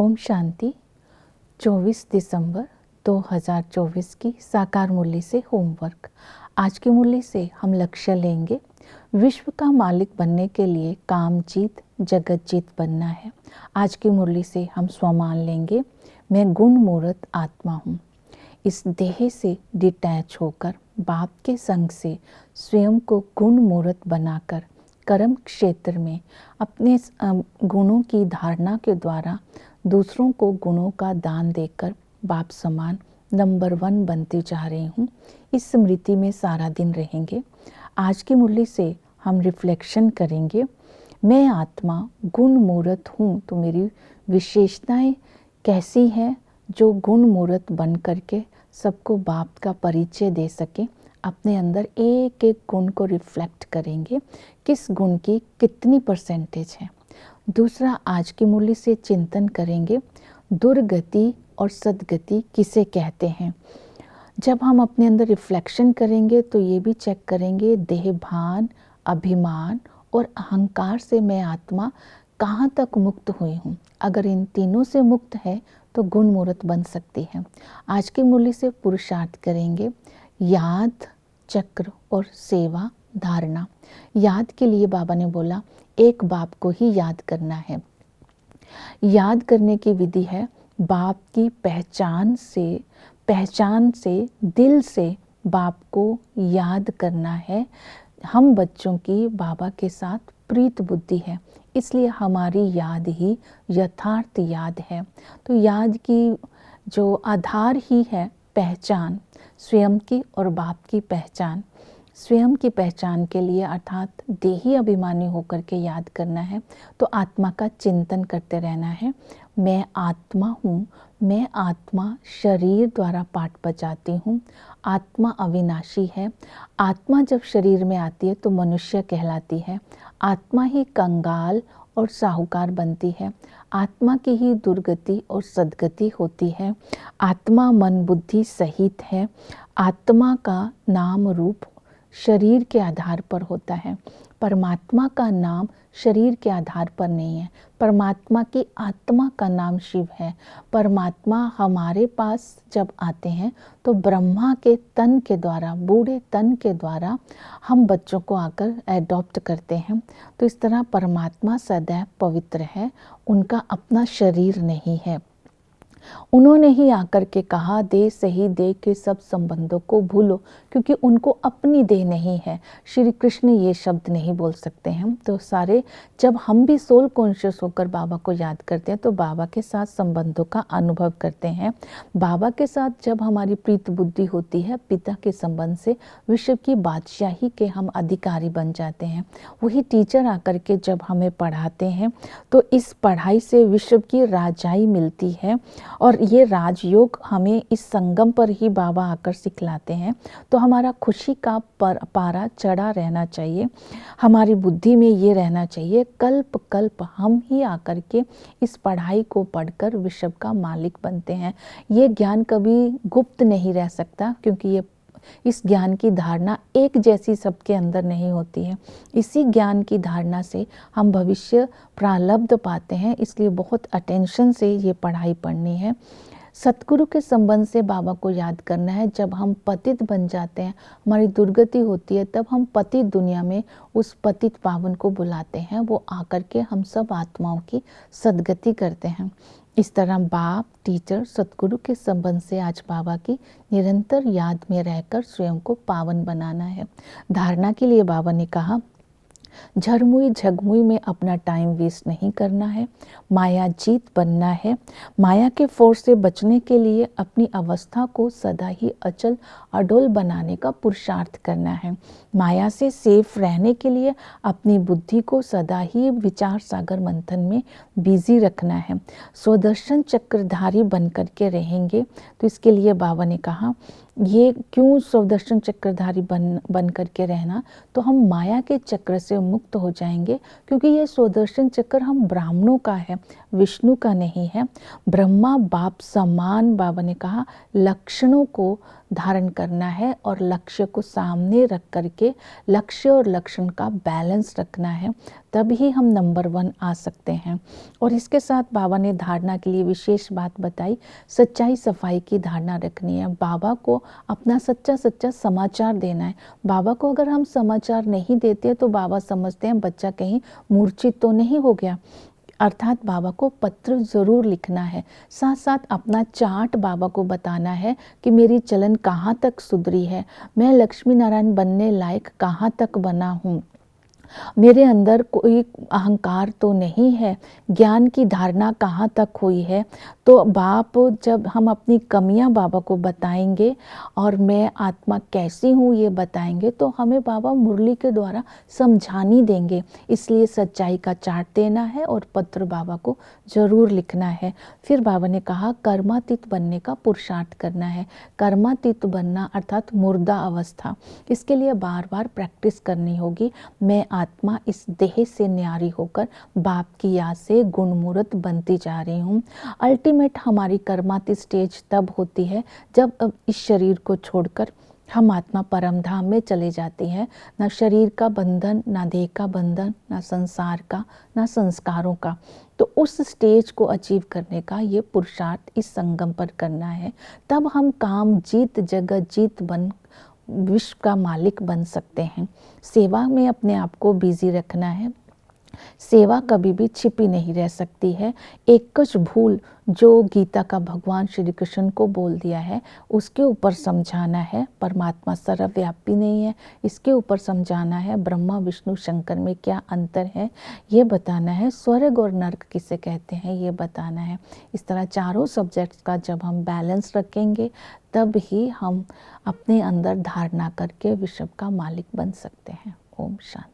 ओम शांति। 24 दिसंबर 2024 की साकार मुरली से होमवर्क। आज की मुरली से हम लक्ष्य लेंगे, विश्व का मालिक बनने के लिए काम जीत जगत जीत बनना है। आज की मुरली से हम स्वमान लेंगे, मैं गुण मूर्त आत्मा हूँ। इस देह से डिटैच होकर बाप के संग से स्वयं को गुण मूर्त बनाकर कर्म क्षेत्र में अपने गुणों की धारणा के द्वारा दूसरों को गुणों का दान देकर बाप समान नंबर 1 बनती जा रही हूँ। इस स्मृति में सारा दिन रहेंगे। आज की मुरली से हम रिफ्लेक्शन करेंगे, मैं आत्मा गुण मूर्त हूँ, तो मेरी विशेषताएं कैसी हैं जो गुण मूर्त बन करके सबको बाप का परिचय दे सके। अपने अंदर एक एक गुण को रिफ्लेक्ट करेंगे, किस गुण की कितनी परसेंटेज है। दूसरा, आज की मुरली से चिंतन करेंगे, दुर्गति और सद्गति किसे कहते हैं। जब हम अपने अंदर रिफ्लेक्शन करेंगे तो ये भी चेक करेंगे, देह भान, अभिमान और अहंकार से मैं आत्मा कहाँ तक मुक्त हुई हूँ। अगर इन तीनों से मुक्त है तो गुण मूर्त बन सकती है। आज की मुरली से पुरुषार्थ करेंगे, याद, चक्र और सेवा धारणा। याद के लिए बाबा ने बोला एक बाप को ही याद करना है। याद करने की विधि है बाप की पहचान से दिल से बाप को याद करना है। हम बच्चों की बाबा के साथ प्रीत बुद्धि है, इसलिए हमारी याद ही यथार्थ याद है। तो याद की जो आधार ही है पहचान, स्वयं की और बाप की पहचान। स्वयं की पहचान के लिए अर्थात देही अभिमानी होकर के याद करना है तो आत्मा का चिंतन करते रहना है। मैं आत्मा हूँ, मैं आत्मा शरीर द्वारा पाठ बजाती हूँ। आत्मा अविनाशी है। आत्मा जब शरीर में आती है तो मनुष्य कहलाती है। आत्मा ही कंगाल और साहूकार बनती है। आत्मा की ही दुर्गति और सद्गति होती है। आत्मा मन बुद्धि सहित है। आत्मा का नाम रूप शरीर के आधार पर होता है। परमात्मा का नाम शरीर के आधार पर नहीं है। परमात्मा की आत्मा का नाम शिव है। परमात्मा हमारे पास जब आते हैं तो ब्रह्मा के तन के द्वारा, बूढ़े तन के द्वारा हम बच्चों को आकर एडॉप्ट करते हैं। तो इस तरह परमात्मा सदैव पवित्र है, उनका अपना शरीर नहीं है। उन्होंने ही आकर के कहा, देह सही देह के सब संबंधों को भूलो, क्योंकि उनको अपनी देह नहीं है। श्री कृष्ण ये शब्द नहीं बोल सकते हैं। तो सारे जब हम भी सोल कॉन्शियस होकर बाबा को याद करते हैं तो बाबा के साथ संबंधों का अनुभव करते हैं। बाबा के साथ जब हमारी प्रीत बुद्धि होती है, पिता के संबंध से विश्व की बादशाही के हम अधिकारी बन जाते हैं। वही टीचर आकर के जब हमें पढ़ाते हैं तो इस पढ़ाई से विश्व की राजाई मिलती है। और ये राजयोग हमें इस संगम पर ही बाबा आकर सिखलाते हैं। तो हमारा खुशी का पारा चढ़ा रहना चाहिए। हमारी बुद्धि में ये रहना चाहिए, कल्प कल्प हम ही आकर के इस पढ़ाई को पढ़कर विश्व का मालिक बनते हैं। ये ज्ञान कभी गुप्त नहीं रह सकता, क्योंकि इस ज्ञान की धारणा एक जैसी सबके अंदर नहीं होती है। इसी ज्ञान की धारणा से हम भविष्य प्रारब्ध पाते हैं, इसलिए बहुत अटेंशन से ये पढ़ाई पढ़नी है। सतगुरु के संबंध से बाबा को याद करना है। जब हम पतित बन जाते हैं, हमारी दुर्गति होती है, तब हम पतित दुनिया में उस पतित पावन को बुलाते हैं। वो आकर के हम सब आत्माओं की सद्गति करते हैं। इस तरह बाप, टीचर, सतगुरु के संबंध से आज बाबा की निरंतर याद में रहकर स्वयं को पावन बनाना है। धारणा के लिए बाबा ने कहा, झरमुई झगमुई में अपना टाइम वेस्ट नहीं करना है, माया जीत बनना है। माया के फोर्स से बचने के लिए अपनी अवस्था को सदा ही अचल अडोल बनाने का पुरुषार्थ करना है। माया से सेफ रहने के लिए अपनी बुद्धि को सदा ही विचार सागर मंथन में बिजी रखना है। स्वदर्शन चक्रधारी बन करके रहेंगे। तो इसके लिए बाबा ने कहा, ये क्यों स्वदर्शन चक्रधारी बन करके रहना, तो हम माया के चक्र से मुक्त हो जाएंगे, क्योंकि ये स्वदर्शन चक्र हम ब्राह्मणों का है, विष्णु का नहीं है। ब्रह्मा बाप समान बाबा ने कहा लक्षणों को धारण करना है और लक्ष्य को सामने रख करके लक्ष्य और लक्षण का बैलेंस रखना है। तभी हम नंबर 1 आ सकते हैं। और इसके साथ बाबा ने धारणा के लिए विशेष बात बताई, सच्चाई सफाई की धारणा रखनी है। बाबा को अपना सच्चा सच्चा समाचार देना है। बाबा को अगर हम समाचार नहीं देते तो बाबा समझते हैं बच्चा कहीं मूर्छित तो नहीं हो गया, अर्थात बाबा को पत्र ज़रूर लिखना है। साथ साथ अपना चार्ट बाबा को बताना है कि मेरी चलन कहाँ तक सुधरी है, मैं लक्ष्मी नारायण बनने लायक कहाँ तक बना हूँ, मेरे अंदर कोई अहंकार तो नहीं है, ज्ञान की धारणा कहाँ तक हुई है। तो बाप जब हम अपनी कमियां बाबा को बताएंगे और मैं आत्मा कैसी हूँ ये बताएंगे तो हमें बाबा मुरली के द्वारा समझानी देंगे। इसलिए सच्चाई का चार्ट देना है और पत्र बाबा को ज़रूर लिखना है। फिर बाबा ने कहा कर्मातीत बनने का पुरुषार्थ करना है। कर्मातीत बनना अर्थात मुर्दा अवस्था, इसके लिए बार बार प्रैक्टिस करनी होगी। मैं आत्मा इस देह से न्यारी होकर बाप की याद से गुणमूर्त बनती जा रही हूँ। अल्टीमेट हमारी कर्माती स्टेज तब होती है जब अब इस शरीर को छोड़कर हम आत्मा परम धाम में चले जाती हैं। ना शरीर का बंधन, ना देह का बंधन, ना संसार का, ना संस्कारों का। तो उस स्टेज को अचीव करने का ये पुरुषार्थ इस संगम पर करना है। तब हम काम जीत जगत जीत बन विश्व का मालिक बन सकते हैं। सेवा में अपने आप को बिजी रखना है। सेवा कभी भी छिपी नहीं रह सकती है। एक कुछ भूल जो गीता का भगवान श्री कृष्ण को बोल दिया है उसके ऊपर समझाना है। परमात्मा सर्वव्यापी नहीं है, इसके ऊपर समझाना है। ब्रह्मा विष्णु शंकर में क्या अंतर है ये बताना है। स्वर्ग और नर्क किसे कहते हैं ये बताना है। इस तरह चारों सब्जेक्ट्स का जब हम बैलेंस रखेंगे तब ही हम अपने अंदर धारणा करके विश्व का मालिक बन सकते हैं। ओम शांति।